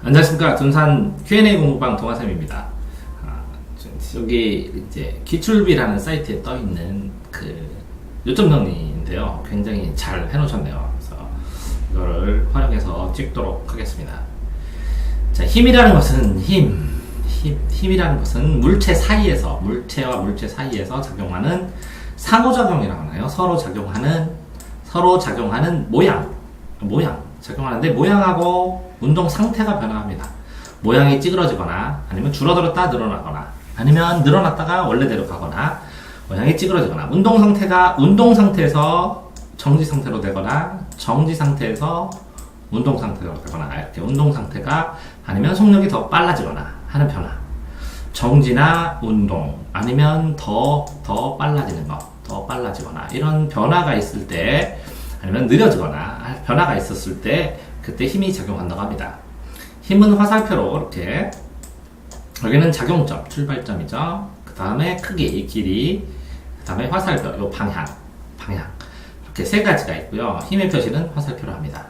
안녕하십니까. 둔산 Q&A 공부방 동아쌤입니다. 여기 이제 기출비라는 사이트에 떠있는 그 요점 정리인데요. 굉장히 잘 해놓으셨네요. 그래서 이거를 활용해서 찍도록 하겠습니다. 자, 힘이라는 것은 힘이라는 것은 물체와 물체 사이에서 작용하는 상호작용이라고 하나요? 서로 작용하는 모양 작용하는데 모양하고 운동 상태가 변화합니다. 모양이 찌그러지거나 아니면 줄어들었다 늘어나거나 아니면 늘어났다가 원래대로 가거나 모양이 찌그러지거나 운동 상태에서 정지 상태로 되거나 정지 상태에서 운동 상태로 되거나 이렇게 운동 상태가 아니면 속력이 더 빨라지거나 하는 변화. 정지나 운동 아니면 더 빨라지는 것, 더 빨라지거나 이런 변화가 있을 때 아니면 느려지거나 변화가 있었을 때 그때 힘이 작용한다고 합니다. 힘은 화살표로 이렇게 여기는 작용점, 출발점이죠. 그 다음에 크기, 길이, 그 다음에 화살표, 요 방향 이렇게 세 가지가 있고요. 힘의 표시는 화살표로 합니다.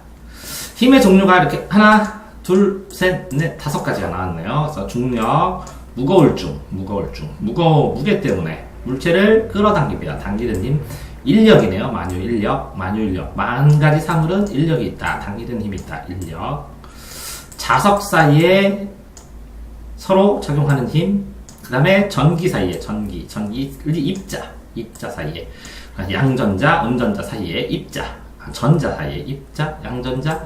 힘의 종류가 이렇게 하나, 둘, 셋, 넷, 다섯 가지가 나왔네요. 그래서 중력, 무게 때문에 물체를 끌어당깁니다. 당기는 힘, 인력이네요. 만유인력. 만 가지 사물은 인력이 있다. 당기는 힘이 있다. 인력. 자석 사이에 서로 작용하는 힘. 그 다음에 전기 사이에, 입자 사이에. 양전자, 음전자 사이에 입자. 전자 사이에 입자, 양전자.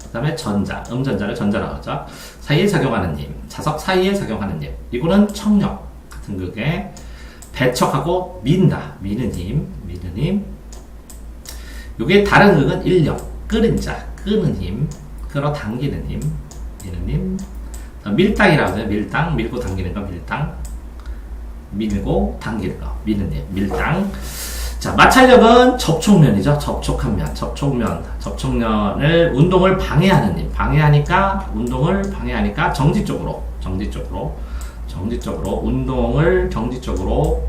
그 다음에 전자, 음전자를 전자라고 하죠. 사이에 작용하는 힘. 자석 사이에 작용하는 힘. 이거는 청력 같은 극에 배척하고 미는 힘. 요게 다른 극은 인력, 끄는 힘, 끌어당기는 힘, 미는 힘. 밀당이라고 해요. 밀고 당기는 거, 밀당. 밀고 당기는 거, 미는 힘, 밀당. 자, 마찰력은 접촉면이죠. 접촉면을 운동을 방해하는 힘. 운동을 방해하니까 정지 쪽으로 운동을 정지적으로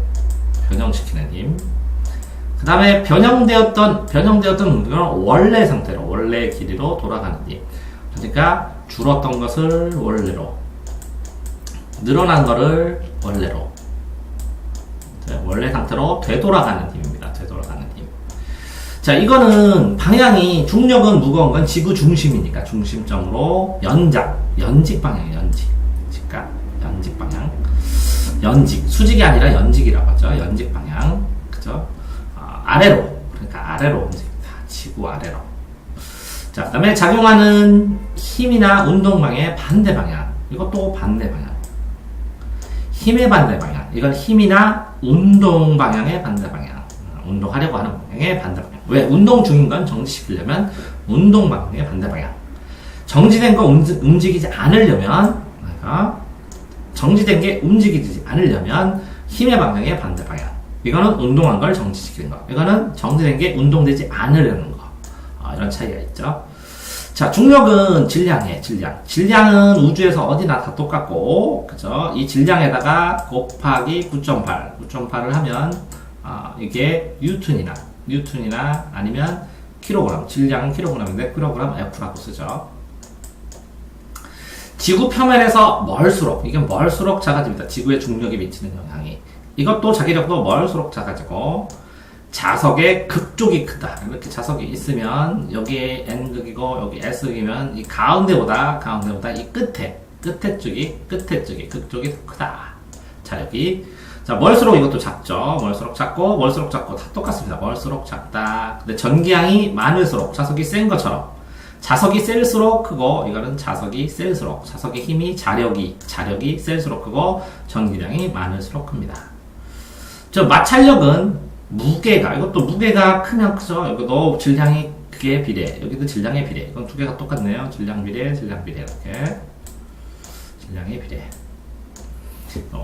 변형시키는 힘. 그 다음에 변형되었던 운동은 원래 길이로 돌아가는 힘. 그러니까 줄었던 것을 원래로, 늘어난 것을 원래 상태로 되돌아가는 힘입니다. 되돌아가는 힘. 자, 이거는 방향이, 중력은 무거운 건 지구 중심이니까 중심점으로 연직 방향. 수직이 아니라 연직이라고 하죠. 연직 방향. 그죠? 아래로 움직입니다. 지구 아래로. 자, 그 다음에 작용하는 힘이나 운동방의 반대 방향. 이것도 반대 방향. 힘의 반대 방향. 이건 힘이나 운동 방향의 반대 방향. 운동하려고 하는 방향의 반대 방향. 왜? 운동 중인 건 정지시키려면 운동 방향의 반대 방향. 정지된 거 움직이지 않으려면, 정지된 게 움직이지 않으려면 힘의 방향의 반대 방향. 이거는 운동한 걸 정지시키는 거. 이거는 정지된 게 운동되지 않으려는 거. 이런 차이가 있죠. 자, 중력은 질량이에요. 질량은 우주에서 어디나 다 똑같고, 그죠? 이 질량에다가 곱하기 9.8을 하면, 이게 뉴턴이나 아니면 킬로그램. 질량은 킬로그램인데, 킬로그램 F라고 쓰죠. 지구 표면에서 멀수록 작아집니다. 지구의 중력이 미치는 영향이. 이것도 자기력도 멀수록 작아지고, 자석의 극쪽이 크다. 이렇게 자석이 있으면 여기에 N극이고 여기 S극이면 이 가운데보다 이 끝에 쪽이 극쪽이 더 크다. 자력이. 자, 멀수록 이것도 작죠. 멀수록 작고 다 똑같습니다. 멀수록 작다. 근데 전기량이 많을수록 자석이 센 것처럼 자석이 셀수록 크고, 이거는 자석이 셀수록, 자석의 힘이 자력이 셀수록 크고 전기량이 많을수록 큽니다. 마찰력은 이것도 무게가 크면 크죠. 여기도 질량이 크게 비례. 여기도 질량의 비례. 이건 두 개가 똑같네요. 질량 비례, 이렇게. 질량의 비례.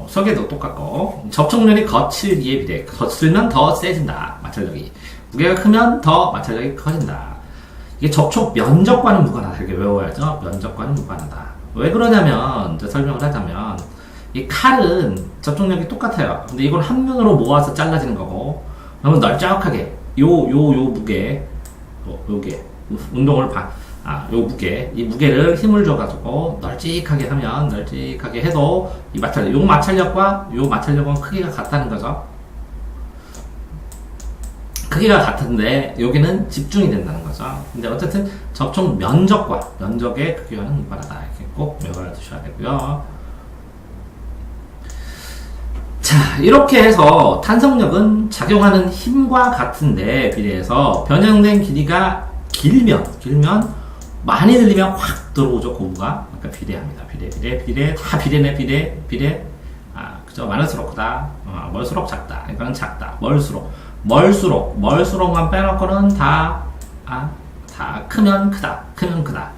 석에도 똑같고. 접촉면이 거칠기에 비례. 거칠면 더 세진다. 마찰력이. 무게가 크면 더 마찰력이 커진다. 이게 접촉 면적과는 무관하다. 이렇게 외워야죠. 면적과는 무관하다. 왜 그러냐면, 이제 설명을 하자면, 이 칼은 접촉력이 똑같아요. 근데 이걸 한 면으로 모아서 잘라지는 거고, 그러면 널쩍하게, 무게, 요게, 운동을 요 무게, 이 무게를 힘을 줘가지고 널찍하게 하면, 널찍하게 해도 이 마찰력, 요 마찰력과 요 마찰력은 크기가 같다는 거죠. 크기가 같은데 여기는 집중이 된다는 거죠. 근데 어쨌든 접촉 면적의 크기와는 무관하다. 이렇게 꼭 외워라 두셔야 되고요. 자, 이렇게 해서 탄성력은 작용하는 힘과 같은데 비례해서 변형된 길이가 길면 많이 늘리면 확 들어오죠. 고무가. 그러니까 비례합니다. 비례 다 비례. 그죠? 많을수록 크다. 멀수록 작다. 이거는 작다. 멀수록만 빼놓고는 다 크면 크다.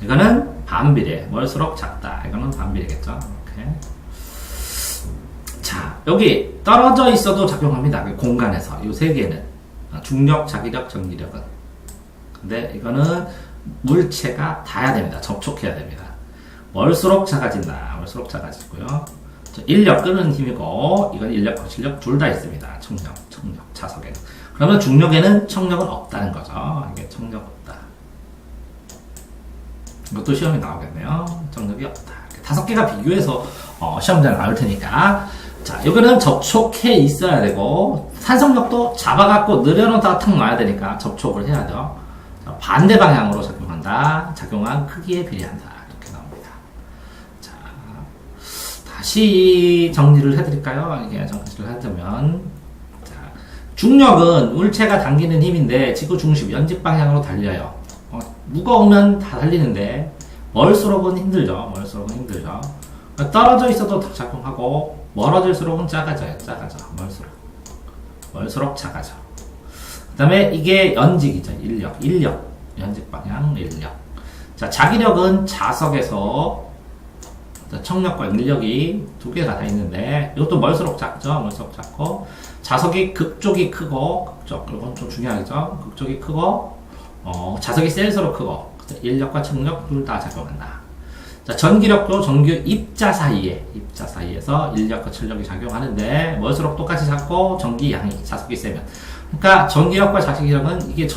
이거는 반비례. 멀수록 작다. 이거는 반비례겠죠. 이렇게. 자, 여기 떨어져 있어도 작용합니다. 공간에서. 이 세 개는. 중력, 자기력, 전기력은. 근데 이거는 물체가 닿아야 됩니다. 접촉해야 됩니다. 멀수록 작아진다. 멀수록 작아지고요. 인력 끄는 힘이고, 이건 인력, 거실력 둘 다 있습니다. 청력, 자석에는. 그러면 중력에는 청력은 없다는 거죠. 이게 청력 없다. 이것도 시험에 나오겠네요. 청력이 없다. 5개가 비교해서 시험장에 나올 테니까. 자, 이거는 접촉해 있어야 되고, 산성력도 잡아갖고 늘여놓다가 탁 놔야 되니까 접촉을 해야 돼요. 자, 반대 방향으로 작용한다. 작용한 크기에 비례한다. 이렇게 나옵니다. 자, 다시 정리를 해드릴까요? 이게 정리를 하자면, 자, 중력은 물체가 당기는 힘인데 지구 중심, 연직 방향으로 달려요. 무거우면 다 달리는데, 멀수록은 힘들죠. 떨어져 있어도 더 작용하고, 멀어질수록은 작아져요. 멀수록 작아져. 그 다음에 이게 연직이죠. 인력. 연직 방향, 인력. 자, 자기력은 자석에서 청력과 인력이 두 개가 다 있는데, 이것도 멀수록 작고, 자석이 극쪽이 크고, 이건 좀 중요하죠. 극쪽이 크고, 자석이 셀수록 크고, 인력과 청력 둘 다 작용한다. 자, 전기력도 전기 입자 사이에서 인력과 전력이 작용하는데, 멀수록 똑같이 작고, 전기 양이, 자석이 세면. 그러니까, 전기력과 자석력은 이게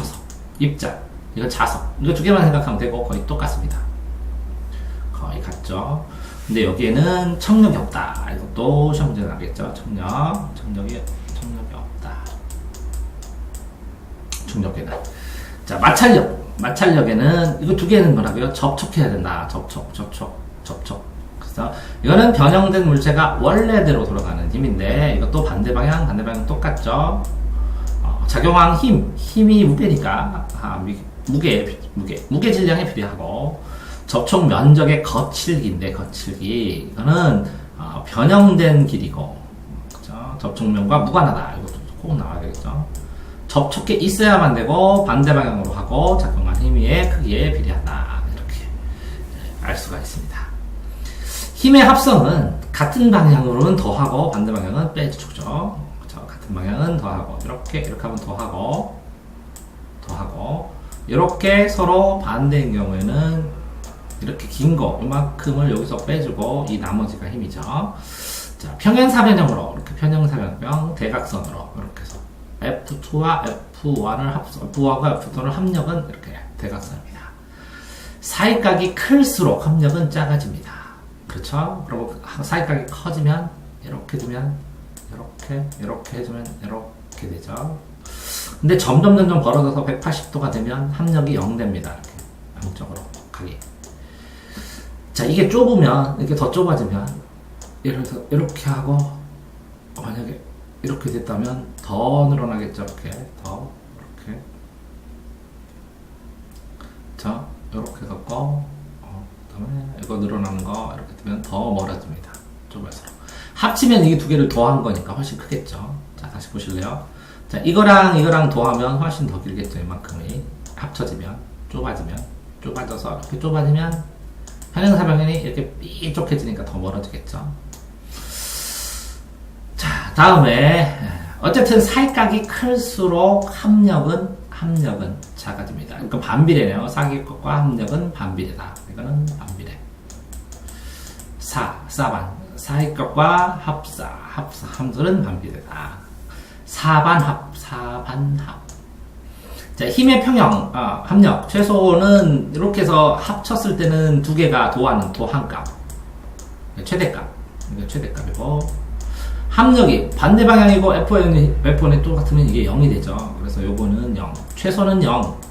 입자, 이건 자석. 이거 두 개만 생각하면 되고, 거의 똑같습니다. 거의 같죠. 근데 여기에는 청력이 없다. 이것도 시험 문제 나겠죠. 청력이 없다. 중력에는. 자, 마찰력에는 이거 두 개는 뭐라고요? 접촉해야 된다. 접촉. 그래서 이거는 변형된 물체가 원래대로 돌아가는 힘인데, 이것도 반대 방향 똑같죠. 작용한 힘이 무게니까 무게 질량에 비례하고, 접촉 면적의 거칠기인데, 이거는 변형된 길이고, 그죠? 접촉면과 무관하다. 이것도 꼭 나와야 되겠죠. 접촉해 있어야만 되고, 반대 방향으로 하고, 작용한 힘의 크기에 비례한다. 이렇게 알 수가 있습니다. 힘의 합성은 같은 방향으로는 더하고, 반대 방향은 빼주죠. 그렇죠? 같은 방향은 더하고, 이렇게 하면 더하고, 이렇게 서로 반대인 경우에는 이렇게 긴 거, 이만큼을 여기서 빼주고, 이 나머지가 힘이죠. 자, 평행사변형으로, 이렇게 평행사변형, 대각선으로, 이렇게 해서 F2와 F1과 F2를 합력은 이렇게 대각선입니다. 사이각이 클수록 합력은 작아집니다. 그렇죠? 그리고 사이각이 커지면, 이렇게 두면, 이렇게 해주면, 이렇게 되죠. 근데 점점 벌어져서 180도가 되면 합력이 0 됩니다. 이렇게 양쪽으로 가기. 자, 이게 좁으면, 이렇게 더 좁아지면, 예를 들어서 이렇게 하고, 만약에 이렇게 됐다면 더 늘어나겠죠. 이렇게. 자, 이렇게 갖고, 그 다음에 이거 늘어나는 거 이렇게 되면 더 멀어집니다. 좁아서. 합치면 이게 두 개를 더한 거니까 훨씬 크겠죠. 자, 다시 보실래요? 자, 이거랑 더하면 훨씬 더 길겠죠. 이만큼이. 합쳐지면, 좁아져서 이렇게 좁아지면, 평행사변형이 이렇게 삐쪽해지니까 더 멀어지겠죠. 자, 다음에 어쨌든 사이각이 클수록 합력은 작아집니다. 그러니까 반비례네요. 사이각과 합력은 반비례다. 이거는 반비례. 사반. 사이각과 함수는 반비례다. 사반합. 자, 힘의 평형, 합력. 최소는 이렇게 해서 합쳤을 때는 두 개가 도한값. 최대값. 이게 최대값이고. 합력이 반대 방향이고 F1이 똑같으면 이게 0이 되죠. 그래서 요거는 0. 최소는 0.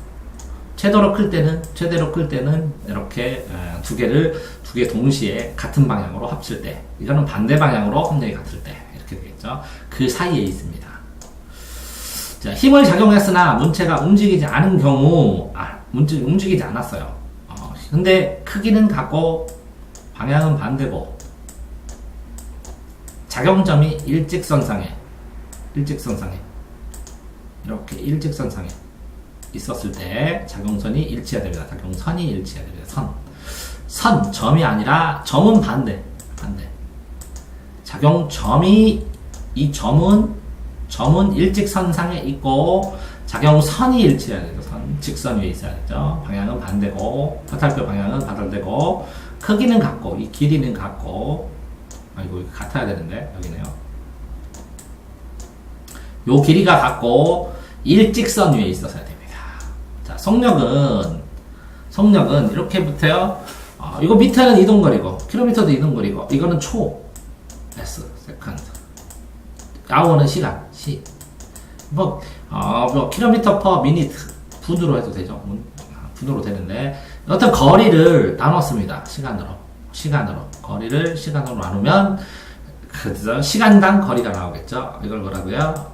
최대로 클 때는 이렇게 두 개 동시에 같은 방향으로 합칠 때. 이거는 반대 방향으로 합력이 같을 때. 이렇게 되겠죠. 그 사이에 있습니다. 자, 힘을 작용했으나 문체가 움직이지 않은 경우, 움직이지 않았어요. 근데 크기는 같고, 방향은 반대고, 작용점이 일직선상에, 이렇게 일직선상에 있었을 때, 작용선이 일치해야 됩니다. 작용선이 일치해야 됩니다. 점이 아니라, 점은 반대. 작용점이, 점은 일직선상에 있고 작용선이 일치해야 되죠. 직선 위에 있어야 되죠. 방향은 반대고 화살표 방향은 반대되고 크기는 같고 이 길이는 같고 이거 같아야 되는데 여기네요. 요 길이가 같고 일직선 위에 있었어야 됩니다. 자, 속력은 이렇게 붙어요. 이거 미터는 이동거리고 킬로미터도 이동거리고 이거는 초 S 세컨드 아워는 시간, 킬로미터 퍼 미니트, 분으로 해도 되죠. 분으로 되는데, 어떤 거리를 나눴습니다. 시간으로. 거리를 시간으로 나누면, 그죠? 시간당 거리가 나오겠죠? 이걸 뭐라고요?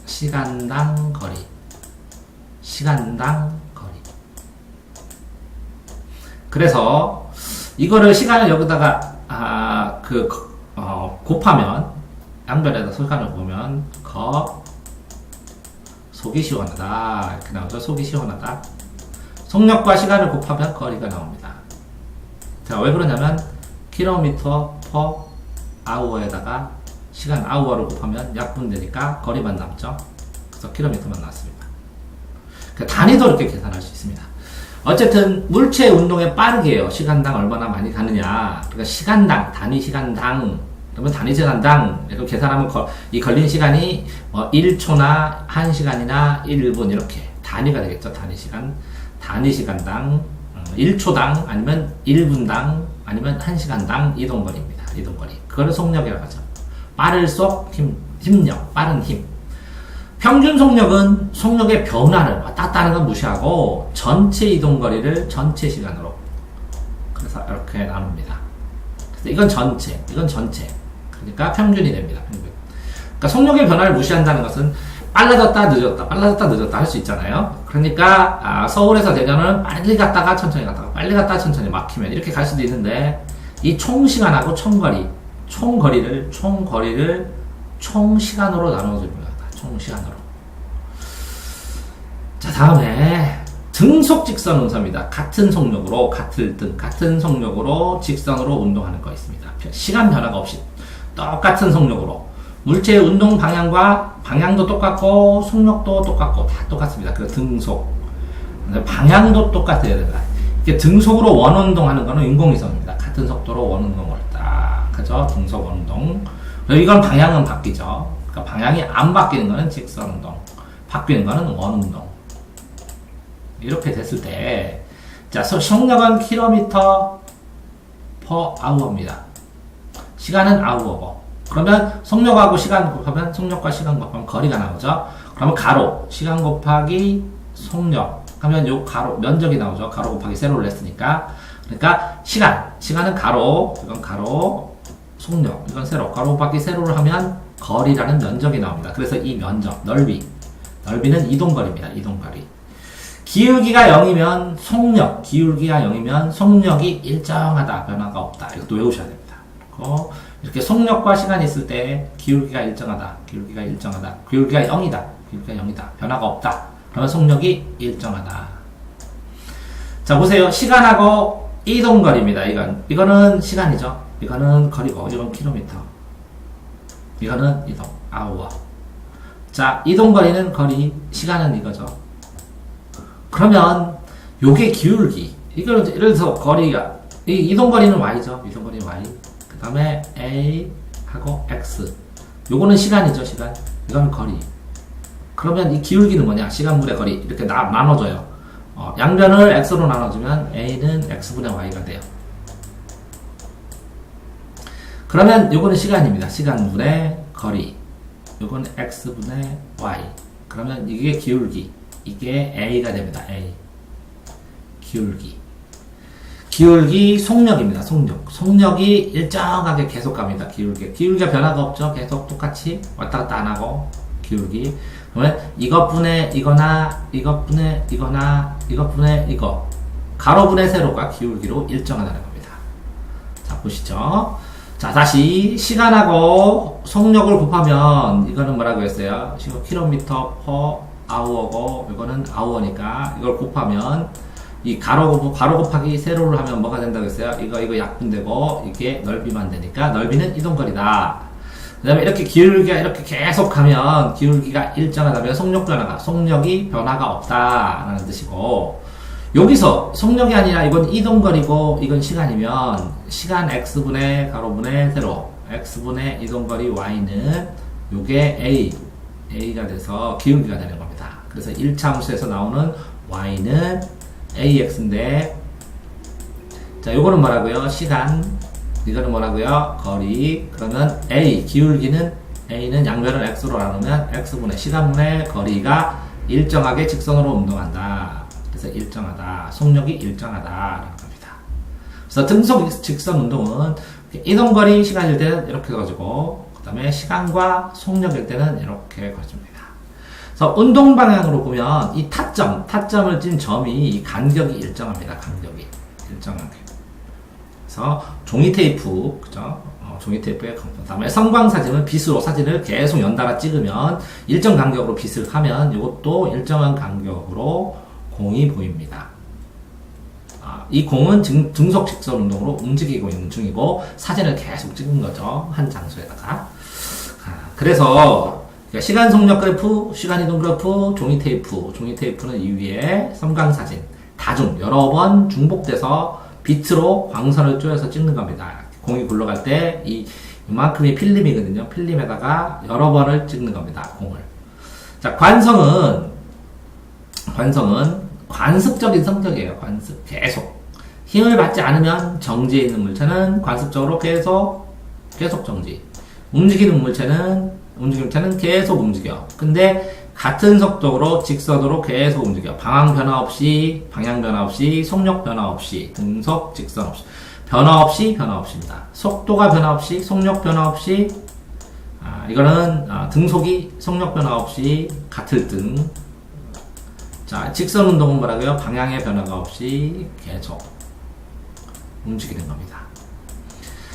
시간당 거리. 그래서, 이거를 시간을 여기다가, 곱하면, 양변에다 시간을 보면 속이 시원하다 이렇게 나오죠. 속이 시원하다. 속력과 시간을 곱하면 거리가 나옵니다. 자, 왜 그러냐면 킬로미터 퍼 아워에다가 시간 아워를 곱하면 약분되니까 거리만 남죠. 그래서 킬로미터만 나왔습니다. 단위도 이렇게 계산할 수 있습니다. 어쨌든 물체 운동에 빠르게 해요. 시간당 얼마나 많이 가느냐. 그러니까 시간당, 단위 시간당 그러면 단위 시간당 이렇게 계산하면 이 걸린 시간이 1초나 1시간이나 1분 이렇게 단위가 되겠죠. 단위 시간당 1초당 아니면 1분당 아니면 1시간당 이동거리입니다. 이동거리. 그거를 속력이라고 하죠. 빠를속 힘력, 빠른 힘. 평균 속력은 속력의 변화를 왔다 갔다 하는 건 무시하고 전체 이동거리를 전체 시간으로 그래서 이렇게 나눕니다. 그래서 이건 전체. 그러니까 평균이 됩니다. 평균. 그러니까 속력의 변화를 무시한다는 것은 빨라졌다 늦었다 할 수 있잖아요. 그러니까 서울에서 대전은 빨리 갔다가 천천히 막히면 이렇게 갈 수도 있는데 이 총 시간하고 총거리를 총 시간으로 나눠줍니다. 총 시간으로. 자, 다음에 등속 직선 운서입니다. 같은 속력으로 같은 속력으로 직선으로 운동하는 거 있습니다. 시간 변화가 없이 똑같은 속력으로 물체의 운동 방향도 똑같고 속력도 똑같고 다 똑같습니다. 그 등속 방향도 똑같아야 된다. 이게 등속으로 원운동하는 거는 인공위성입니다. 같은 속도로 원운동을 딱 그죠? 등속 원운동. 이건 방향은 바뀌죠. 그러니까 방향이 안 바뀌는 거는 직선운동, 바뀌는 거는 원운동. 이렇게 됐을 때, 자, 속력은 킬로미터 퍼 아워입니다. 시간은 아워고. 그러면 속력하고 시간 곱하면 속력과 시간 곱하면 거리가 나오죠. 그러면 가로 시간 곱하기 속력 하면 요 가로 면적이 나오죠. 가로 곱하기 세로를 했으니까. 그러니까 시간은 가로, 이건 가로, 속력, 이건 세로. 가로 곱하기 세로를 하면 거리라는 면적이 나옵니다. 그래서 이 면적, 넓이는 이동거리입니다. 이동거리. 기울기가 0이면 속력이 일정하다, 변화가 없다. 이것도 외우셔야 됩니다. 그리고 이렇게 속력과 시간이 있을 때 기울기가 일정하다, 기울기가 0이다, 변화가 없다. 그러면 속력이 일정하다. 자, 보세요. 시간하고 이동거리입니다. 이거는 시간이죠. 이거는 거리고, 이건 킬로미터. 이거는 이동, 아워. 자, 이동거리는 거리, 시간은 이거죠. 그러면 요게 기울기. 이거는 예를 들어서 거리가 이동거리는 y죠. 이동거리는 y. 그 다음에 a 하고 x. 요거는 시간이죠. 시간. 이건 거리. 그러면 이 기울기는 뭐냐? 시간분의 거리. 이렇게 나눠줘요. 양변을 x로 나눠주면 a는 x분의 y가 돼요. 그러면 요거는 시간입니다. 시간분의 거리. 요건 x분의 y. 그러면 이게 기울기. 이게 a가 됩니다. a. 기울기. 기울기 속력입니다. 속력이 일정하게 계속 갑니다. 기울기가 변화가 없죠. 계속 똑같이 왔다 갔다 안 하고 기울기. 그러면 이것분의 이거나 이것분의 이거나 이것분의 이거 가로분의 세로가 기울기로 일정하다는 겁니다. 자, 보시죠. 자, 다시 시간하고 속력을 곱하면 이거는 뭐라고 했어요? 지금 킬로미터 퍼 아워고 이거는 아워니까 이걸 곱하면 이 가로 곱하기 세로를 하면 뭐가 된다고 했어요? 이거 약분되고 이게 넓이만 되니까 넓이는 이동거리다. 그 다음에 이렇게 기울기가 이렇게 계속 가면 기울기가 일정하다면 속력이 변화가 없다라는 뜻이고, 여기서 속력이 아니라 이건 이동거리고 이건 시간이면 시간 x분의 가로분의 세로 x분의 이동거리 y는 요게 a가 돼서 기울기가 되는 겁니다. 그래서 1차함수에서 나오는 y는 ax인데, 자, 요거는 뭐라고요? 시간, 이거는 뭐라고요? 거리. 그러면 기울기는 a는 양변을 x로 나누면 x분의 시간분의 거리가 일정하게 직선으로 운동한다. 그래서 일정하다. 속력이 일정하다라는 겁니다. 그래서 등속 직선 운동은 이동거리 시간일 때는 이렇게 가지고, 그 다음에 시간과 속력일 때는 이렇게 가집니다. 그래서 운동 방향으로 보면 이 타점을 찐 점이 이 간격이 일정합니다. 간격이 일정하게. 그래서 종이 테이프, 그죠? 종이 테이프에 그다음에 성광 사진은 빗으로 사진을 계속 연달아 찍으면 일정 간격으로 빗을 하면 이것도 일정한 간격으로 공이 보입니다. 이 공은 등속 직선 운동으로 움직이고 있는 중이고 사진을 계속 찍은 거죠. 한 장소에다가. 그래서 시간 속력 그래프, 시간 이동 그래프, 종이 테이프는 이 위에 섬광사진, 여러 번 중복돼서 비트로 광선을 쪼여서 찍는 겁니다. 공이 굴러갈 때 이만큼이 필름이거든요. 필름에다가 여러 번을 찍는 겁니다. 공을. 자, 관성은 관습적인 성격이에요. 계속. 힘을 받지 않으면 정지해 있는 물체는 관습적으로 계속 정지. 움직이는 물체는 계속 움직여. 근데 같은 속도로 직선으로 계속 움직여. 방향 변화 없이, 속력 변화 없이, 등속 직선 없이. 변화 없이입니다. 속도가 변화 없이, 속력 변화 없이, 이거는 등속이 속력 변화 없이 같을 등. 자, 직선 운동은 뭐라고요? 방향의 변화가 없이 계속 움직이는 겁니다.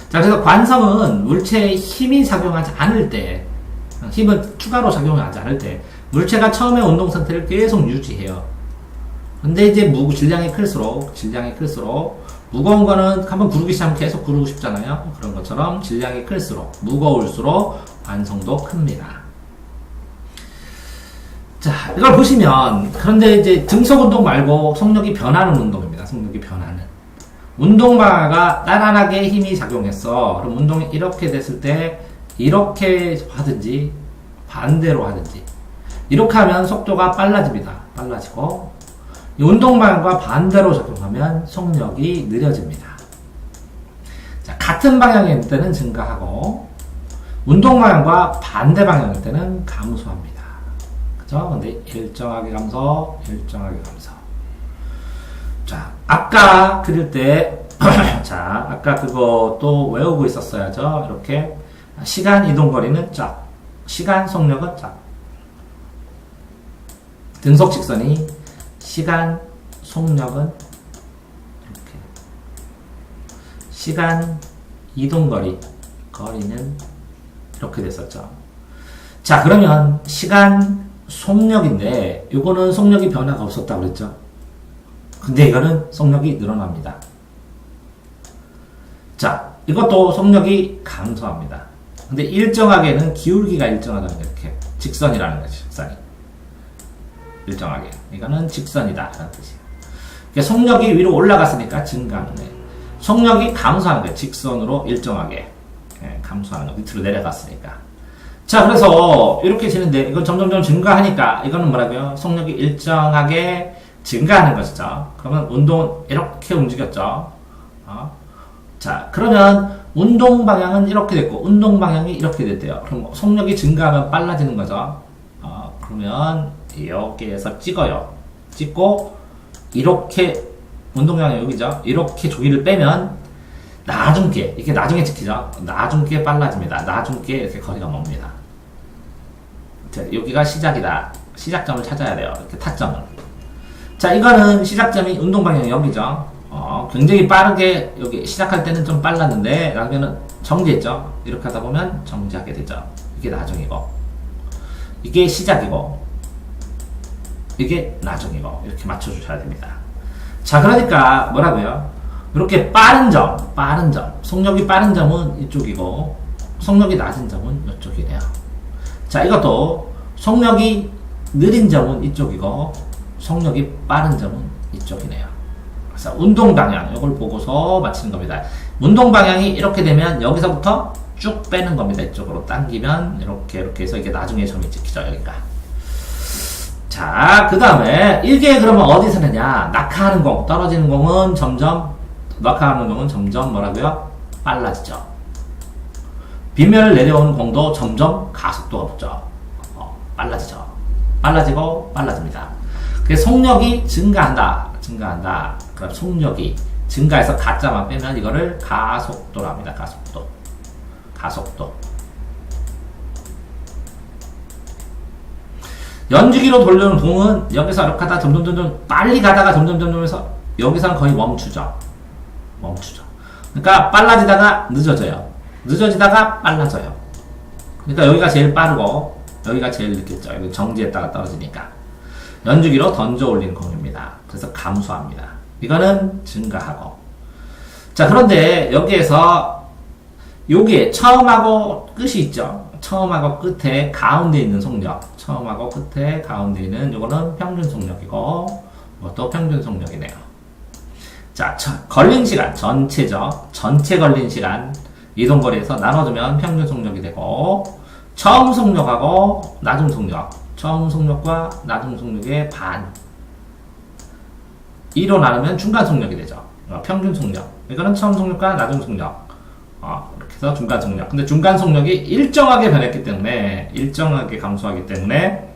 자, 그래서 관성은 물체에 힘이 작용하지 않을 때, 힘은 추가로 작용하지 않을 때, 물체가 처음에 운동 상태를 계속 유지해요. 근데 이제 질량이 클수록, 무거운 거는 한번 구르기 시작하면 계속 구르고 싶잖아요. 그런 것처럼 질량이 클수록, 무거울수록 관성도 큽니다. 자, 이걸 보시면, 그런데 이제 등속 운동 말고 속력이 변하는 운동입니다. 운동바가 나란하게 힘이 작용했어. 그럼 운동이 이렇게 됐을 때, 이렇게 하든지, 반대로 하든지. 이렇게 하면 속도가 빨라지고, 이 운동방향과 반대로 작용하면 속력이 느려집니다. 자, 같은 방향일 때는 증가하고, 운동방향과 반대 방향일 때는 감소합니다. 그죠? 근데 일정하게 감소. 자, 아까 그릴 때, 자, 아까 그거 또 외우고 있었어야죠. 이렇게. 시간 이동거리는 짝. 시간 속력은 짝. 등속 직선이 시간 속력은 이렇게. 시간 이동거리는 이렇게 됐었죠. 자, 그러면 시간 속력인데 이거는 속력이 변화가 없었다고 그랬죠. 근데 이거는 속력이 늘어납니다. 자, 이것도 속력이 감소합니다. 근데 일정하게는 기울기가 일정하다는 게 이렇게 직선이라는 거죠. 직선이 일정하게. 이거는 직선이다 라는 뜻이에요. 그러니까 속력이 위로 올라갔으니까 증가하는 거예요. 속력이 감소하는 거예요. 직선으로 일정하게 감소하는 거. 밑으로 내려갔으니까. 자, 그래서 이렇게 되는데 이건 점점점 증가하니까 이거는 뭐라고요? 속력이 일정하게 증가하는 것이죠. 그러면 운동은 이렇게 움직였죠. 자, 그러면 운동 방향은 이렇게 됐고 운동 방향이 이렇게 됐대요. 그럼 속력이 증가하면 빨라지는 거죠. 그러면 여기에서 찍어요. 찍고 이렇게 운동 방향이 여기죠. 이렇게 조기를 빼면 나중께 이게 나중에 찍히죠. 나중께 빨라집니다. 나중께 이렇게 거리가 멉니다. 자, 여기가 시작이다. 시작점을 찾아야 돼요. 이렇게 타점을. 자, 이거는 시작점이 운동 방향이 여기죠. 굉장히 빠르게 여기 시작할 때는 좀 빨랐는데 나중에는 정지했죠. 이렇게 하다 보면 정지하게 되죠. 이게 나중이고 이게 시작이고 이게 나중이고 이렇게 맞춰주셔야 됩니다. 자, 그러니까 뭐라고요? 이렇게 빠른 점, 속력이 빠른 점은 이쪽이고 속력이 낮은 점은 이쪽이네요. 자, 이것도 속력이 느린 점은 이쪽이고 속력이 빠른 점은 이쪽이네요. 그래서 운동 방향 이걸 보고서 맞히는 겁니다. 운동 방향이 이렇게 되면 여기서부터 쭉 빼는 겁니다. 이쪽으로 당기면 이렇게 해서 이게 나중에 점이 찍히죠. 여기가. 자, 그 다음에 이게 그러면 어디서 되냐? 낙하하는 공, 떨어지는 공은 점점 낙하하는 공은 점점 뭐라고요? 빨라지죠. 빗면을 내려오는 공도 점점 가속도가 붙죠. 빨라지죠. 빨라지고 빨라집니다. 그래서 속력이 증가한다. 그럼 속력이 증가해서 가짜만 빼면 이거를 가속도로 합니다. 가속도. 연주기로 돌려는 공은 여기서 이렇게 하다가 점점 빨리 가다가 점점 해서 여기서는 거의 멈추죠. 그러니까 빨라지다가 늦어져요. 늦어지다가 빨라져요. 그러니까 여기가 제일 빠르고 여기가 제일 늦겠죠. 여기 정지했다가 떨어지니까. 연주기로 던져 올리는 공입니다. 그래서 감소합니다. 이거는 증가하고. 자, 그런데 여기에서 여기에 처음하고 끝이 있죠. 처음하고 끝에 가운데 있는 속력. 처음하고 끝에 가운데 있는 요거는 평균 속력이고 이것도 평균 속력이네요. 자, 걸린 시간 전체죠. 전체 걸린 시간 이동거리에서 나눠주면 평균 속력이 되고 처음 속력하고 나중 속력. 처음 속력과 나중 속력의 반. 2로 나누면 중간 속력이 되죠. 평균 속력. 이거는 처음 속력과 나중 속력. 이렇게 해서 중간 속력. 근데 중간 속력이 일정하게 변했기 때문에, 일정하게 감소하기 때문에,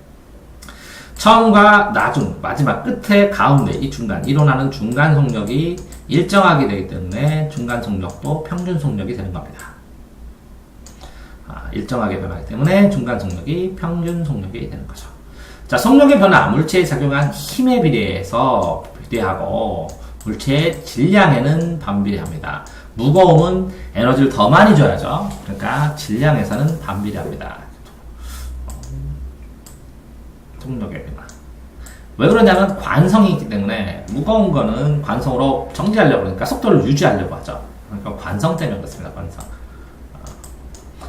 처음과 나중, 마지막 끝에 가운데, 이 중간, 2로 나눈 중간 속력이 일정하게 되기 때문에 중간 속력도 평균 속력이 되는 겁니다. 일정하게 변하기 때문에 중간 속력이 평균 속력이 되는 거죠. 자, 속력의 변화, 물체에 작용한 힘에 비례하고 물체의 질량에는 반비례합니다. 무거움은 에너지를 더 많이 줘야죠. 그러니까 질량에서는 반비례합니다. 속력의 변화. 왜 그러냐면 관성이 있기 때문에 무거운 거는 관성으로 정지하려고 그러니까 속도를 유지하려고 하죠. 그러니까 관성 때문에 그렇습니다. 관성.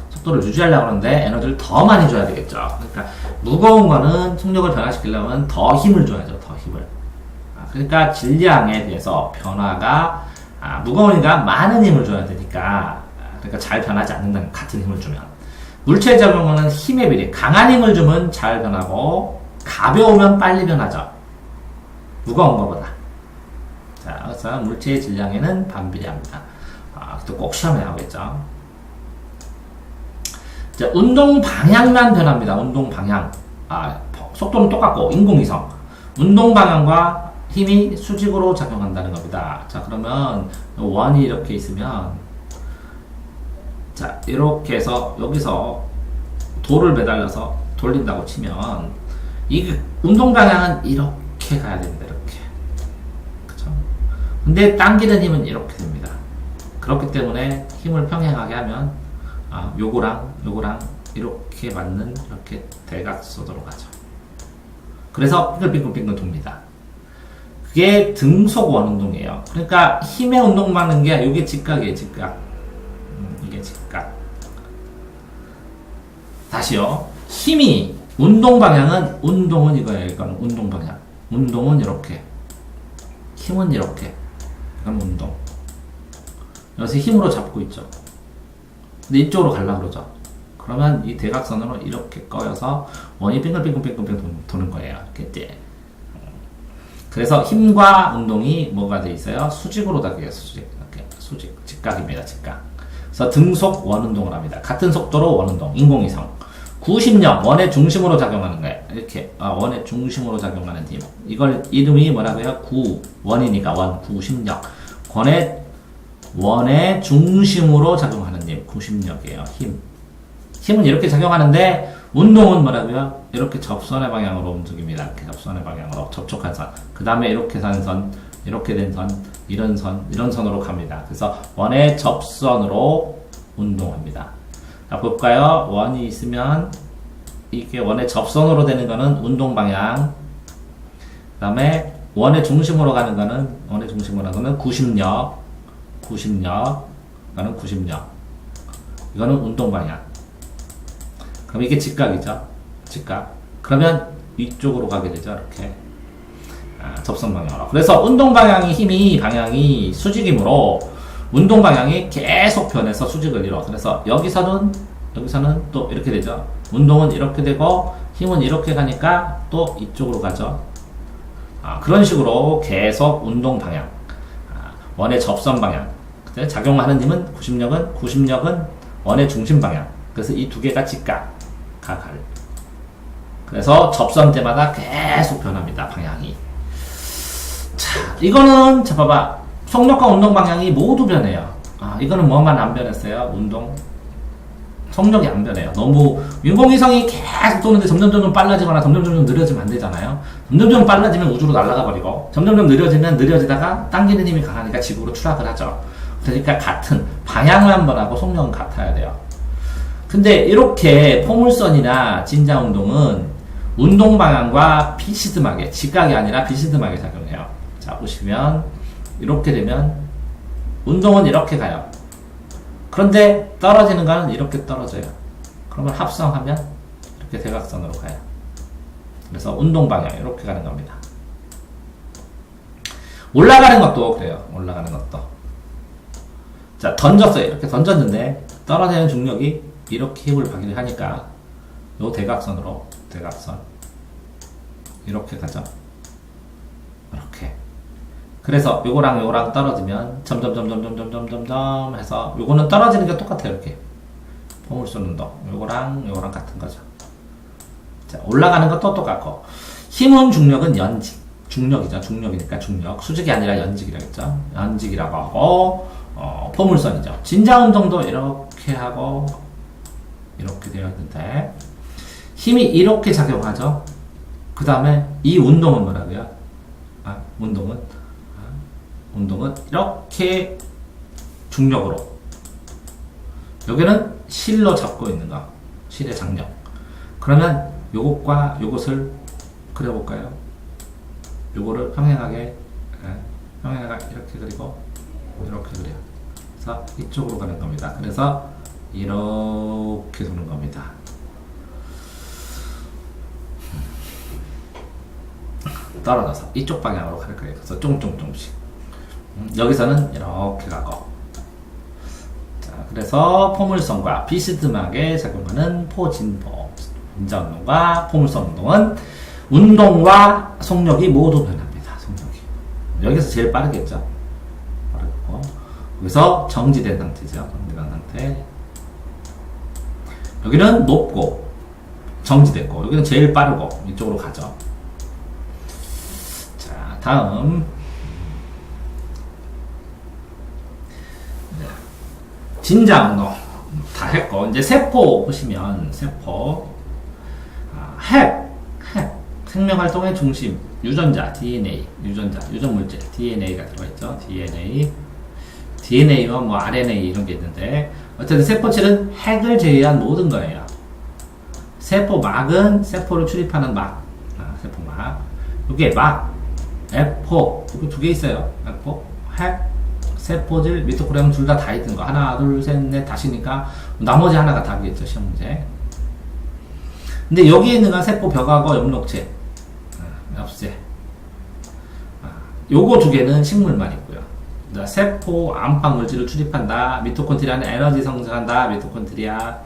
속도를 유지하려고 하는데 에너지를 더 많이 줘야 되겠죠. 그러니까 무거운 거는 속력을 변화시키려면 더 힘을 줘야죠. 더 힘을. 그러니까 질량에 비해서 변화가 무거우니까 많은 힘을 줘야 되니까 그러니까 잘 변하지 않는다는 같은 힘을 주면 물체에 적용하는 힘에 비례 강한 힘을 주면 잘 변하고 가벼우면 빨리 변하죠. 무거운 것보다. 자, 그래서 물체의 질량에는 반비례합니다. 또 꼭 시험에 나오겠죠. 자, 운동 방향만 변합니다. 운동 방향. 속도는 똑같고 인공위성. 운동 방향과 힘이 수직으로 작용한다는 겁니다. 자, 그러면 원이 이렇게 있으면 자, 이렇게 해서 여기서 돌을 매달려서 돌린다고 치면 이 운동 방향은 이렇게 가야 됩니다. 이렇게. 그쵸? 근데 당기는 힘은 이렇게 됩니다. 그렇기 때문에 힘을 평행하게 하면 요거랑 이렇게 맞는 이렇게 대각선으로 가죠. 그래서 빙글빙글 돕니다. 그게 등속원 운동이에요. 그러니까 힘의 운동 받는 게 이게 직각이에요. 직각. 이게 직각. 다시요. 힘이 운동 방향은 운동은 이거예요. 이건 운동 방향. 운동은 이렇게. 힘은 이렇게. 이건 운동. 여기서 힘으로 잡고 있죠. 근데 이쪽으로 가려고 그러죠. 그러면 이 대각선으로 이렇게 꺼여서 원이 빙글빙글빙글 도는 거예요. 이렇게. 그래서 힘과 운동이 뭐가 돼 있어요? 수직으로 닿게 수직. 이렇게 수직. 직각입니다. 직각. 그래서 등속 원운동을 합니다. 같은 속도로 원운동. 인공위성. 구심력. 원의 중심으로 작용하는 거예요. 이렇게. 원의 중심으로 작용하는 힘. 이걸 이름이 뭐라고요? 원이니까 원. 구심력. 원의 중심으로 작용하는 힘. 구심력이에요. 힘. 힘은 이렇게 작용하는데 운동은 뭐라고요? 이렇게 접선의 방향으로 움직입니다. 이렇게 접선의 방향으로 접촉한 선. 그 다음에 이렇게 산 선, 이렇게 된 선, 이런 선으로 갑니다. 그래서 원의 접선으로 운동합니다. 자, 볼까요? 원이 있으면 이게 원의 접선으로 되는 거는 운동 방향. 그 다음에 원의 중심으로 가는 거는 구심력. 이거는 구심력. 이거는 운동 방향. 그럼 이게 직각이죠. 직각. 그러면 위쪽으로 가게 되죠. 이렇게. 접선 방향으로. 그래서 운동 방향이 수직이므로 운동 방향이 계속 변해서 수직을 이뤄. 그래서 여기서는 또 이렇게 되죠. 운동은 이렇게 되고 힘은 이렇게 가니까 또 이쪽으로 가죠. 그런 식으로 계속 운동 방향. 원의 접선 방향. 작용하는 힘은 구심력은 원의 중심 방향. 그래서 이 두 개가 직각. 그래서 접선 때마다 계속 변합니다. 방향이. 자, 이거는 자 봐봐. 속력과 운동 방향이 모두 변해요. 이거는 뭐만 안 변했어요? 속력이 안 변해요. 너무 인공위성이 계속 도는데 점점 빨라지거나 점점 느려지면 안 되잖아요. 점점 빨라지면 우주로 날아가 버리고 점점 느려지다가 당기는 힘이 강하니까 지구로 추락을 하죠. 그러니까 같은 방향만 변하고 속력은 같아야 돼요. 근데 이렇게 포물선이나 진자운동은 운동 방향과 비스듬하게, 직각이 아니라 비스듬하게 작용해요. 자, 보시면 이렇게 되면 운동은 이렇게 가요. 그런데 떨어지는 거는 이렇게 떨어져요. 그러면 합성하면 이렇게 대각선으로 가요. 그래서 운동 방향 이렇게 가는 겁니다. 올라가는 것도 그래요. 올라가는 것도. 자, 던졌어요. 이렇게 던졌는데 떨어지는 중력이 이렇게 힘을 받기를 하니까 요 대각선 이렇게 가죠. 이렇게. 그래서 요거랑 떨어지면 점점 해서 요거는 떨어지는 게 똑같아요. 이렇게 포물선 운동 요거랑 같은 거죠. 자, 올라가는 것도 똑같고 힘은 중력은 중력이죠. 중력이니까 중력. 수직이 아니라 연직이라고 했죠. 연직이라고 하고 포물선이죠. 진자운동도 이렇게 하고 이렇게 되어 있는데 힘이 이렇게 작용하죠. 그 다음에 이 운동은 뭐라고요? 운동은 이렇게 중력으로 여기는 실로 잡고 있는 거. 실의 장력. 그러면 요것과 요것을 그려볼까요? 요거를 평행하게 이렇게 그리고 이렇게 그려요. 그래서 이쪽으로 가는 겁니다. 그래서 이렇게 도는 겁니다. 떨어져서 이쪽 방향으로 갈 거예요. 그래서 조금씩. 여기서는 이렇게 가고. 자, 그래서 포물선과 비스듬하게 작용하는 진자운동과 포물선 운동은 운동과 속력이 모두 변합니다. 속력이. 여기서 제일 빠르겠죠. 빠르고. 여기서 정지된 상태죠. 정지된 상태. 여기는 높고 정지됐고 여기는 제일 빠르고 이쪽으로 가죠. 자, 다음 진자운동 다 했고 이제 세포 보시면 세포 핵 생명활동의 중심 유전자 DNA 유전물질 DNA가 들어있죠. DNA와 뭐 RNA 이런 게 있는데 어쨌든 세포체는 핵을 제외한 모든 거예요. 세포막은 세포를 출입하는 막. 세포막. 이게 막. 에포. 이거 두 개 있어요. 에포. 핵. 세포질, 미토콘드리아 둘 다 있던 거. 하나, 둘, 셋, 넷 다시니까 나머지 하나가 답이겠죠. 시험 문제. 근데 여기에 있는 건 세포 벽하고 엽록체. 엽새. 요거 두 개는 식물만 있고요. 세포 안팎 물질을 출입한다. 미토콘드리아는 에너지 생성한다. 미토콘드리아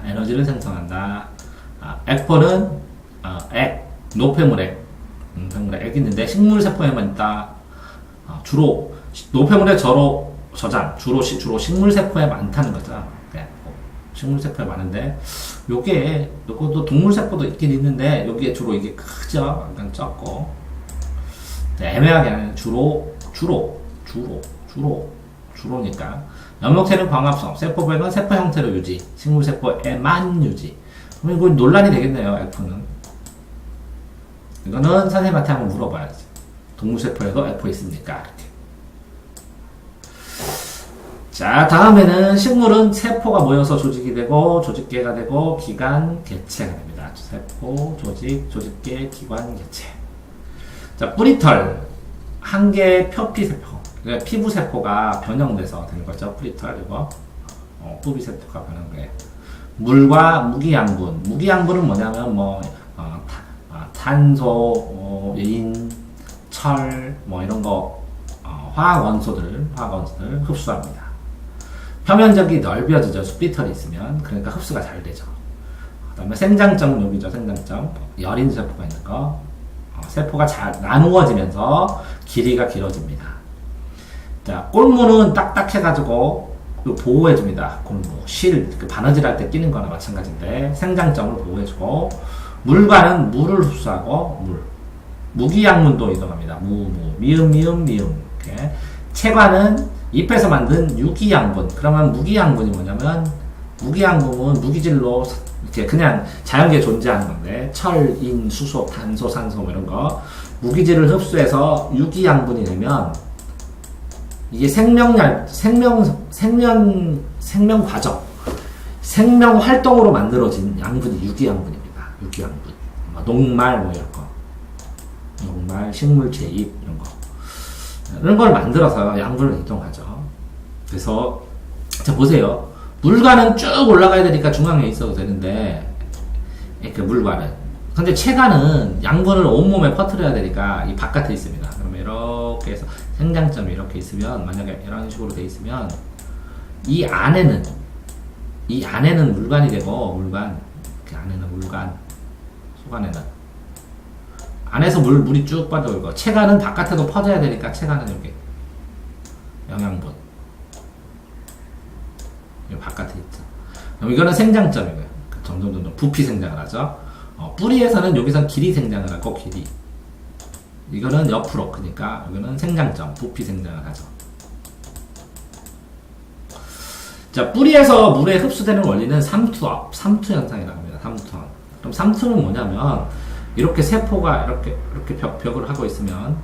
에너지를 생성한다. 액포는 노폐물액, 노폐물액 있는데 식물세포에만 있다. 주로 노폐물의 저장 주로 식물세포에 많다는 거죠. 네, 식물세포에 많은데 요것도 동물세포도 있긴 있는데 여기에 주로 이게 크죠. 약간 적고 네, 애매하게 하는 주로니까 연목체는 광합성, 세포별은 세포 형태로 유지, 식물세포에만 유지. 그럼 이거 논란이 되겠네요. F는 이거는 선생님한테 한번 물어봐야지. 동물세포에도 F 있습니까? 이렇게. 자, 다음에는 식물은 세포가 모여서 조직이 되고 조직계가 되고 기관, 개체가 됩니다. 세포, 조직, 조직계, 기관, 개체. 자, 뿌리털 한 개의 표피세포, 그러니까 피부세포가 변형돼서 되는 거죠. 뿌리털 이거 뿌리세포가 변형돼. 물과 무기양분. 무기양분은 뭐냐면 탄소, 인, 철, 이런 거 화학 원소들 흡수합니다. 표면적이 넓어지죠. 뿌리털이 있으면. 그러니까 흡수가 잘 되죠. 그 다음에 생장점 여기죠. 생장점. 여린 세포가 있는 거. 세포가 잘 나누어지면서 길이가 길어집니다. 자, 꼴무는 딱딱해가지고 보호해줍니다. 꼴무. 바느질 할 때 끼는 거나 마찬가지인데 생장점을 보호해주고, 물과는 물을 흡수하고, 무기양분도 이동합니다. 미음. 이렇게. 체과는 잎에서 만든 유기양분. 그러면 무기양분이 뭐냐면, 무기양분은 무기질로 이렇게 그냥 자연계에 존재하는 건데, 철, 인, 수소, 탄소, 산소 이런 거 무기질을 흡수해서 유기양분이 되면 이게 생명 과정, 생명 활동으로 만들어진 양분이 유기양분입니다. 유기양분. 녹말 이런 거. 녹말, 식물체 잎 이런 걸 만들어서 양분을 이동하죠. 그래서 자 보세요. 물관은 쭉 올라가야 되니까 중앙에 있어도 되는데, 그 물관은. 근데 체관은 양분을 온몸에 퍼뜨려야 되니까 이 바깥에 있습니다. 그러면 이렇게 해서 생장점이 이렇게 있으면, 만약에 이런 식으로 돼 있으면 이 안에는 물관이 되고, 그 안에는 물관, 속안에는 안에서 물이 쭉 빠져오고, 체관은 바깥에도 퍼져야 되니까 체관은 여기 영양분 이 바깥에 있죠. 그럼 이거는 생장점이고요. 점점 부피 생장을 하죠. 뿌리에서는 여기서 길이 생장을 하고, 길이. 이거는 옆으로 크니까 여기는 생장점, 부피 생장을 하죠. 자, 뿌리에서 물에 흡수되는 원리는 삼투 현상이라고 합니다. 삼투. 그럼 삼투는 뭐냐면, 이렇게 세포가 이렇게 벽을 하고 있으면,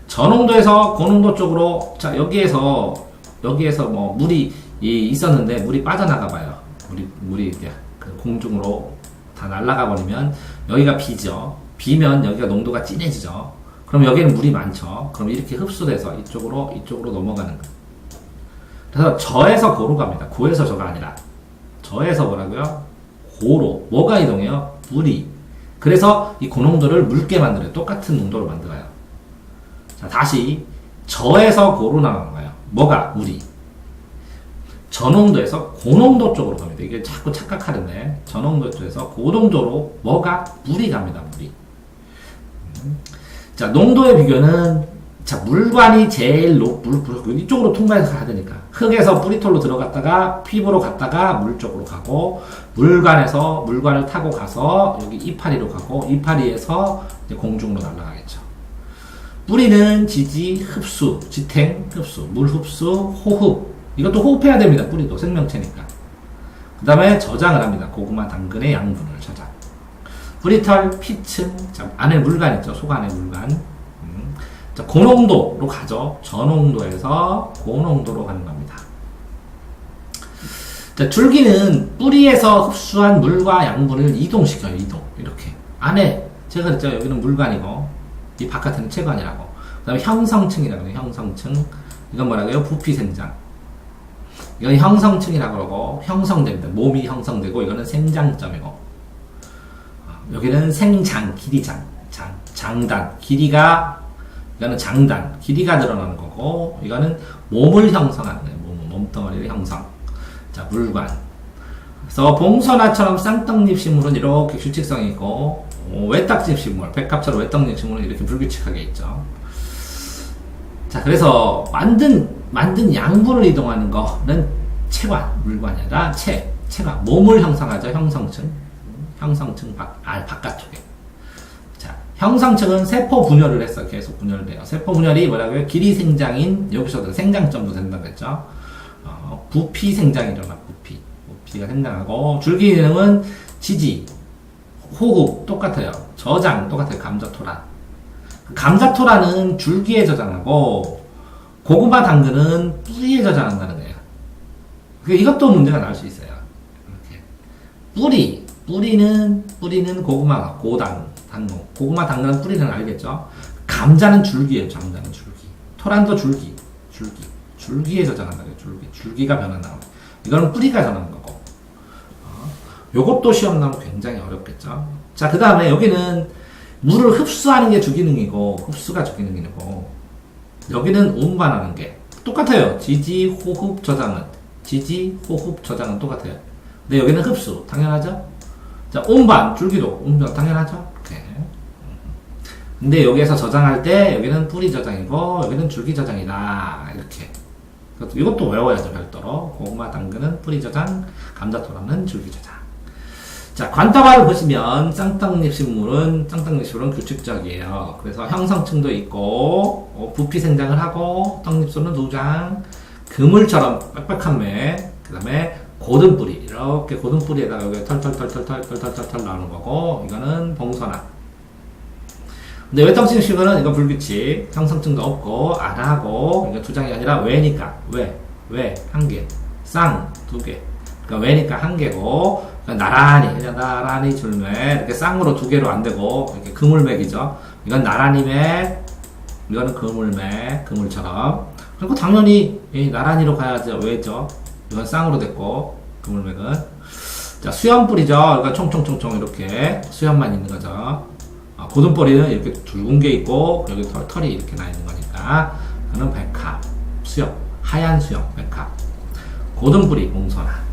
저농도에서 고농도 쪽으로, 자, 여기에서 물이 있었는데 물이 빠져나가 봐요. 물이 그 공중으로 다 날아가 버리면 여기가 비죠. 비면 여기가 농도가 진해지죠. 그럼 여기는 물이 많죠. 그럼 이렇게 흡수돼서 이쪽으로 넘어가는 거예요. 그래서 저에서 고로 갑니다. 고에서 저가 아니라 저에서 뭐라고요? 고로. 뭐가 이동해요? 물이. 그래서 이 고농도를 묽게 만들어요. 똑같은 농도로 만들어요. 자, 다시 저에서 고로 나가는 거예요. 뭐가? 물이. 저농도에서 고농도 쪽으로 갑니다. 이게 자꾸 착각하는데, 저농도 쪽에서 고농도로 뭐가? 물이 갑니다. 물이. 자, 농도의 비교는, 자, 물관이 제일 이쪽으로 통과해서 가야 되니까. 흙에서 뿌리털로 들어갔다가 피부로 갔다가 물 쪽으로 가고, 물관을 타고 가서 여기 이파리로 가고, 이파리에서 이제 공중으로 날아가겠죠. 뿌리는 지지, 흡수, 지탱, 흡수, 물 흡수, 호흡. 이것도 호흡해야 됩니다. 뿌리도 생명체니까. 그 다음에 저장을 합니다. 고구마, 당근의 양분을 저장. 뿌리털, 피층, 자, 안에 물관 있죠. 속 안에 물관. 자, 고농도로 가죠. 저농도에서 고농도로 가는 겁니다. 자, 줄기는 뿌리에서 흡수한 물과 양분을 이동시켜요. 이렇게. 안에, 제가 그랬죠. 여기는 물관이고, 이 바깥에는 체관이라고. 그 다음에 형성층이라고 해요. 형성층. 이건 뭐라고요? 부피생장. 이건 형성층이라고 그러고, 형성됩니다. 몸이 형성되고, 이거는 생장점이고, 여기는 생장, 길이장, 장단, 이거는 장단, 길이가 늘어나는 거고, 이거는 몸을 형성하는 거예요. 몸덩어리를 형성. 자, 물관. 그래서 봉선화처럼 쌍떡잎 식물은 이렇게 규칙성이 있고, 외딱집 식물, 백합처럼 외떡잎 식물은 이렇게 불규칙하게 있죠. 자, 그래서 만든 양분을 이동하는 거는 체관, 물관이 아니라 체관, 몸을 형성하죠. 형성층 바깥쪽에. 자, 형성층은 세포 분열을 해서 계속 분열을 해요. 세포 분열이 뭐라고요? 길이 생장인, 여기서도 생장점도 된다고 했죠. 부피 생장이 일어나, 부피가 생장하고, 줄기 기능은 지지, 호흡 똑같아요. 저장 똑같아요. 감자토란. 감자토란은 줄기에 저장하고, 고구마 당근은 뿌리에 저장한다는 거예요. 이것도 문제가 나올 수 있어요. 이렇게. 뿌리는 고구마, 당근. 고구마 당근은 뿌리는 알겠죠? 감자는 줄기예요. 감자는 줄기. 토란도 줄기에 저장한다는 거예요. 줄기가 변한다는 거예요. 이거는 뿌리가 전하는 거고. 요것도 시험 나오면 굉장히 어렵겠죠. 자, 그 다음에 여기는 물을 흡수하는 게 주기능이고, 흡수가 주기능이고, 여기는 운반하는 게 똑같아요. 지지, 호흡, 저장은 똑같아요. 근데 여기는 흡수, 당연하죠? 자, 운반, 줄기도, 운반, 당연하죠? 오케이. 근데 여기에서 저장할 때, 여기는 뿌리 저장이고, 여기는 줄기 저장이다. 이렇게. 이것도 외워야죠, 별도로. 고구마, 당근은 뿌리 저장, 감자토란은 줄기 저장. 자, 관타바를 보시면 쌍떡잎 식물은 규칙적이에요. 그래서 형성층도 있고, 부피 생장을 하고, 떡잎수는 2장, 그물처럼 빽빽한 맥, 그 다음에 고든 뿌리, 이렇게 고든 뿌리에다가 여기 털 나오는 거고, 이거는 봉선화. 근데 외떡층 식물은 이거 불규칙, 형성층도 없고, 안 하고, 이거 2장이 아니라 외니까, 한 개, 쌍 2개. 그러니까 외니까 1개고, 나란히 줄맥, 이렇게 쌍으로 2개로 안 되고, 이렇게 그물맥이죠. 이건 나란히 맥, 이거는 그물맥, 그물처럼. 그리고 당연히, 나란히로 가야죠. 왜죠? 이건 쌍으로 됐고, 그물맥은. 자, 수염뿌리죠. 그러니까 총총총총 이렇게 수염만 있는 거죠. 고든뿌리는 이렇게 둥근 게 있고, 여기 털이 이렇게 나 있는 거니까. 이거는 백합, 수염, 하얀 수염, 백합. 고든뿌리, 봉선화.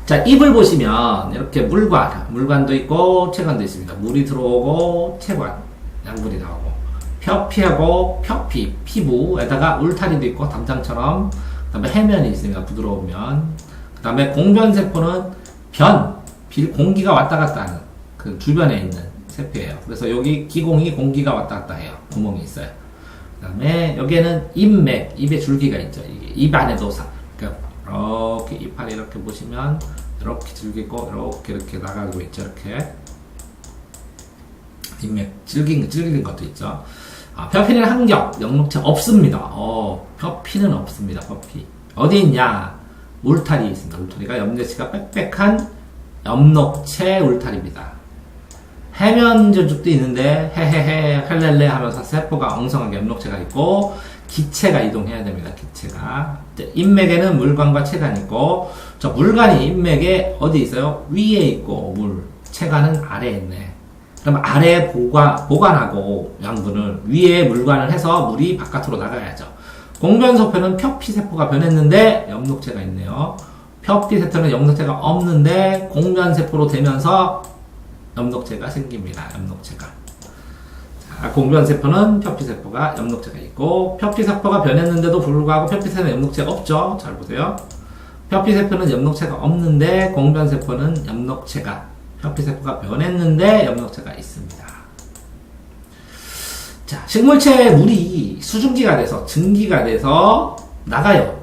자, 잎을 보시면 이렇게 물관도 있고 체관도 있습니다. 물이 들어오고 체관, 양분이 나오고 표피하고 피부에다가 울타리도 있고 담장처럼, 그 다음에 해면이 있습니다. 부드러운 면. 그 다음에 공변세포는 공기가 왔다 갔다 하는 그 주변에 있는 세포예요. 그래서 여기 기공이 공기가 왔다 갔다 해요. 구멍이 있어요. 그 다음에 여기에는 잎맥, 잎에 줄기가 있죠. 이게 잎 안에 도사. 이렇게 이파리 이렇게 보시면 이렇게 줄기고 이렇게 나가고 있죠. 이렇게 뒷맥 질긴 것도 있죠. 표피는 한겹, 영록체 없습니다. 표피는 없습니다. 표피 어디 있냐? 울타리 있습니다. 울타리가 염내치가 빽빽한 염록체 울타리입니다. 해면 저쪽도 있는데 헤헤헤 헬렐레 하면서 세포가 엉성하게 염록체가 있고, 기체가 이동해야 됩니다. 기체가. 잎맥에는 물관과 체관이 있고, 저 물관이 잎맥에 어디 있어요? 위에 있고, 체관은 아래에 있네. 그럼 아래에 보관하고 양분을 위에 물관을 해서 물이 바깥으로 나가야죠. 공변세포는 표피세포가 변했는데 염록체가 있네요. 표피세포는 염록체가 없는데 공변세포로 되면서 염록체가 생깁니다. 염록체가. 공변세포는 표피세포가 염록체가 있고, 표피세포가 변했는데도 불구하고 표피세포는 염록체가 없죠. 잘 보세요. 표피세포는 염록체가 없는데 공변세포는 표피세포가 변했는데 염록체가 있습니다. 자, 식물체의 물이 수증기가 돼서 증기가 돼서 나가요.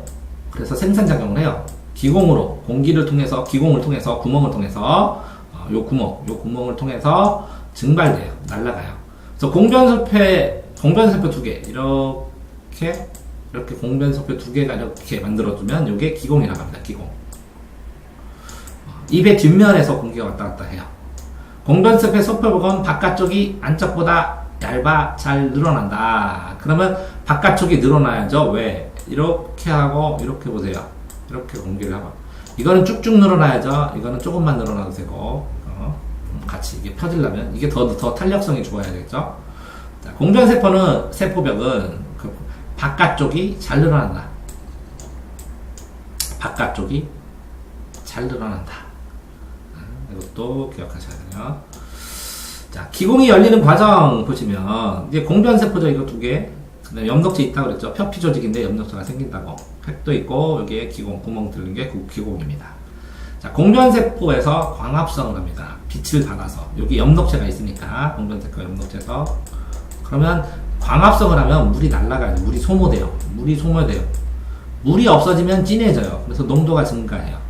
그래서 생산작용을 해요. 기공으로 기공을 통해서 구멍을 통해서 요 구멍을 통해서 증발돼요. 날아가요. 그래서 공변세포 2개, 이렇게 공변세포 2개가 이렇게 만들어주면 요게 기공이라고 합니다. 기공. 입의 뒷면에서 공기가 왔다 갔다 해요. 공변세포의 소표복은 바깥쪽이 안쪽보다 얇아 잘 늘어난다. 그러면 바깥쪽이 늘어나야죠. 왜? 이렇게 하고 이렇게 보세요. 이렇게 공기를 하고, 이거는 쭉쭉 늘어나야죠. 이거는 조금만 늘어나도 되고, 같이 이게 펴지려면 이게 더 탄력성이 좋아야겠죠. 자, 공변세포는 세포벽은 바깥쪽이 잘 늘어난다. 바깥쪽이 잘 늘어난다. 이것도 기억하셔야 돼요. 자, 기공이 열리는 과정 보시면 이제 공변세포죠. 이거 두 개. 그다음에 염록체 있다고 그랬죠. 표피 조직인데 염록체가 생긴다고. 획도 있고 여기에 기공 구멍 뚫린 게 기공입니다. 자, 공변세포에서 광합성을 합니다. 빛을 받아서 여기 염록체가 있으니까 공변세포 염록체에서 그러면 광합성을 하면 물이 날아가요. 물이 소모돼요. 물이 없어지면 진해져요. 그래서 농도가 증가해요.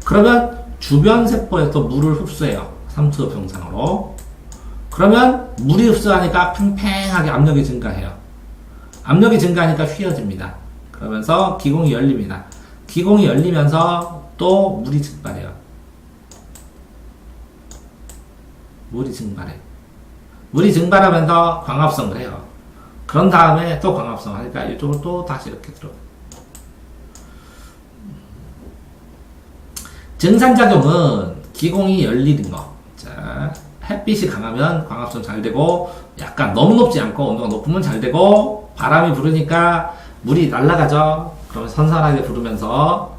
그러면 주변 세포에서 물을 흡수해요. 삼투압 현상으로. 그러면 물이 흡수하니까 팽팽하게 압력이 증가해요. 압력이 증가하니까 휘어집니다. 그러면서 기공이 열립니다. 기공이 열리면서 또 물이 증발해요. 물이 증발하면서 광합성을 해요. 그런 다음에 또 광합성 하니까 이쪽으로 또 다시 이렇게 들어. 증산작용은 기공이 열리는 거. 자, 햇빛이 강하면 광합성 잘 되고, 약간 너무 높지 않고 온도가 높으면 잘 되고, 바람이 부르니까 물이 날아가죠. 그러면 선선하게 부르면서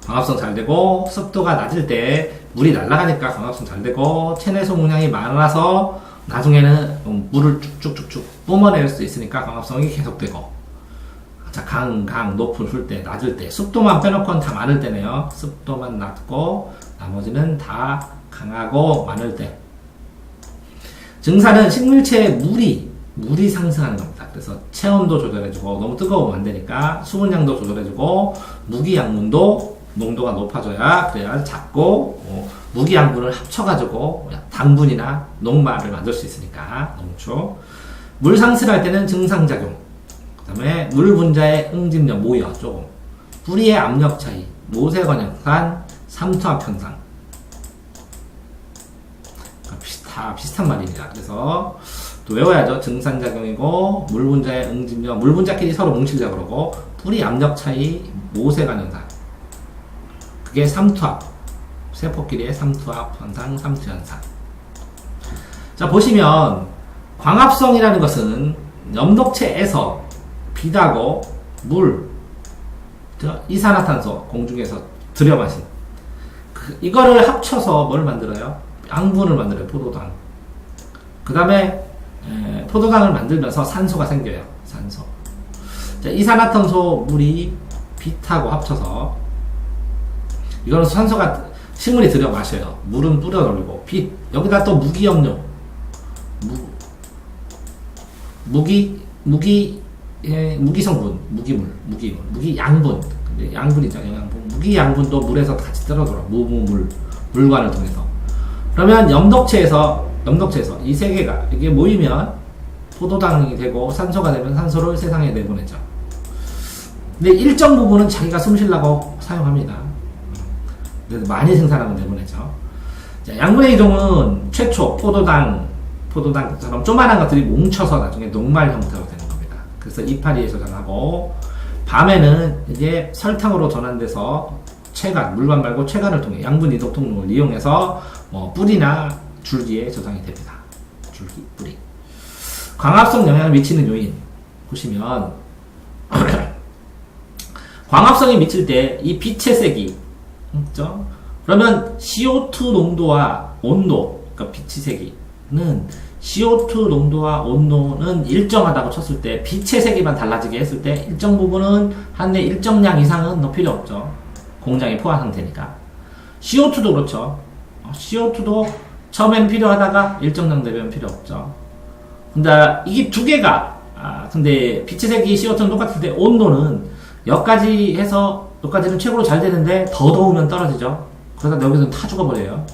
광합성 잘 되고, 습도가 낮을 때 물이 날아가니까 광합성 잘 되고, 체내 소모량이 많아서 나중에는 물을 쭉쭉쭉쭉 뿜어낼 수 있으니까 광합성이 계속되고. 자, 높을 때, 낮을 때, 습도만 빼놓고는 다 많을 때네요. 습도만 낮고, 나머지는 다 강하고 많을 때. 증산은 식물체의 물이 상승하는 겁니다. 그래서 체온도 조절해주고, 너무 뜨거우면 안 되니까 수분량도 조절해주고, 무기양분도 농도가 높아져야 그래야 작고, 무기양분을 합쳐가지고 당분이나 녹말을 만들 수 있으니까 농축. 물 상승할 때는 증상작용. 그 다음에 물 분자의 응집력 모여 조금. 뿌리의 압력 차이, 모세관 현상, 삼투압 현상. 다 비슷한 말입니다. 그래서 또 외워야죠. 증산작용이고 물 분자의 응집력, 물 분자끼리 서로 뭉치려고 그러고 뿌리 압력 차이, 모세관 현상. 그게 삼투압. 세포끼리의 삼투압 현상, 삼투 현상. 자, 보시면 광합성이라는 것은 염록체에서 빛하고 물, 이산화탄소 공중에서 들여마신 이거를 합쳐서 뭘 만들어요? 양분을 만들어요. 포도당. 그 다음에 포도당을 만들면서 산소가 생겨요. 산소. 자, 이산화탄소 물이 빛하고 합쳐서 이거는 산소가 식물이 들여 마셔요. 물은 뿌려 올리고 빛 여기다 또 무기염료 무기성분 무기양분 양분이죠. 영양분 무기양분도 물에서 같이 떨어져요. 물관을 통해서. 그러면 염록체에서 이 세 개가 이게 모이면 포도당이 되고 산소가 되면 산소를 세상에 내보내죠. 근데 일정 부분은 자기가 숨 쉬려고 사용합니다. 그래서 많이 생산하면 내보내죠. 자, 양분의 이동은 최초 포도당처럼 조그만한 것들이 뭉쳐서 나중에 녹말 형태로 되는 겁니다. 그래서 이파리에 저장하고 밤에는 이제 설탕으로 전환돼서 체관, 물관 말고 체관을 통해 양분 이동 통로를 이용해서 뿌리나 줄기에 저장이 됩니다. 줄기, 뿌리. 광합성 영향을 미치는 요인 보시면 광합성이 미칠 때 이 빛의 세기 그렇죠? 그러면 CO2 농도와 온도, 그러니까 빛의 세기는 CO2 농도와 온도는 일정하다고 쳤을 때 빛의 세기만 달라지게 했을 때 일정 부분은 한 해 일정량 이상은 너 필요 없죠. 공장이 포화 상태니까. CO2도 그렇죠. CO2도 처음엔 필요하다가 일정량 되면 필요 없죠. 근데 이게 두 개가 근데 빛의 세기 CO2는 똑같을 때 온도는 여기까지는 최고로 잘 되는데 더 더우면 떨어지죠. 그러다 여기서는 다 죽어버려요.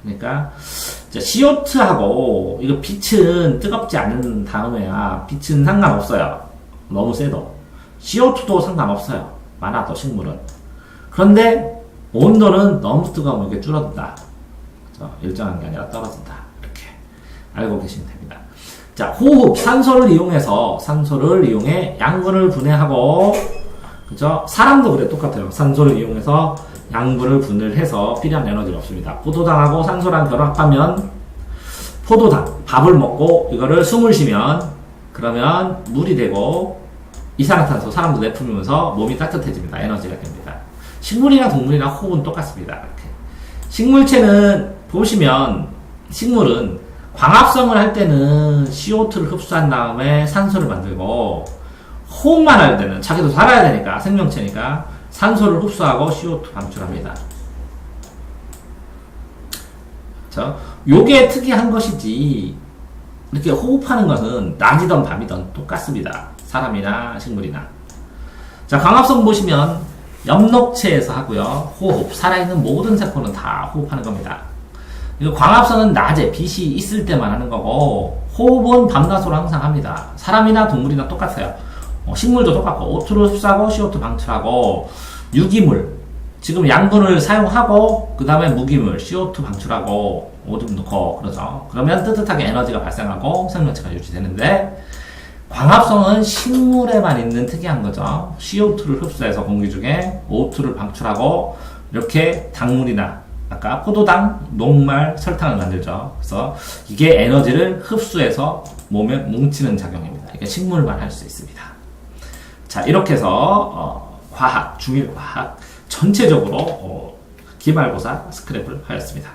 그러니까 CO2하고 이거 빛은 뜨겁지 않은 다음에야 빛은 상관없어요. 너무 세도. CO2도 상관없어요. 많아도 식물은. 그런데 온도는 너무 뜨거우면 이게 줄어든다. 그렇죠? 일정한 게 아니라 떨어진다. 이렇게 알고 계시면 됩니다. 자, 호흡, 산소를 이용해 양분을 분해하고, 그죠? 사람도 그래, 똑같아요. 산소를 이용해서 양분을 분해해서 필요한 에너지를 얻습니다. 포도당하고 산소랑 결합하면, 포도당, 밥을 먹고, 이거를 숨을 쉬면, 그러면 물이 되고, 이산화탄소, 사람도 내뿜으면서 몸이 따뜻해집니다. 에너지가 됩니다. 식물이나 동물이나 호흡은 똑같습니다. 이렇게. 식물체는 보시면 식물은 광합성을 할 때는 CO2를 흡수한 다음에 산소를 만들고 호흡만 할 때는 자기도 살아야 되니까 생명체니까 산소를 흡수하고 CO2 방출합니다. 그렇죠? 요게 특이한 것이지 이렇게 호흡하는 것은 낮이든 밤이든 똑같습니다. 사람이나 식물이나. 자, 광합성 보시면 엽록체에서 하고요. 호흡, 살아있는 모든 세포는 다 호흡하는 겁니다. 이거 광합성은 낮에 빛이 있을 때만 하는 거고 호흡은 밤낮으로 항상 합니다. 사람이나 동물이나 똑같아요. 식물도 똑같고 O2를 흡수하고 CO2 방출하고 유기물 지금 양분을 사용하고 그 다음에 무기물 CO2 방출하고 O2 넣고 그러죠. 그러면 뜨뜻하게 에너지가 발생하고 생명체가 유지되는데 광합성은 식물에만 있는 특이한 거죠. CO2를 흡수해서 공기 중에 O2를 방출하고 이렇게 당물이나 아까 포도당, 녹말, 설탕을 만들죠. 그래서 이게 에너지를 흡수해서 몸에 뭉치는 작용입니다. 이게 식물만 할 수 있습니다. 자, 이렇게 해서 과학, 중일과학 전체적으로 기말고사 스크랩을 하였습니다.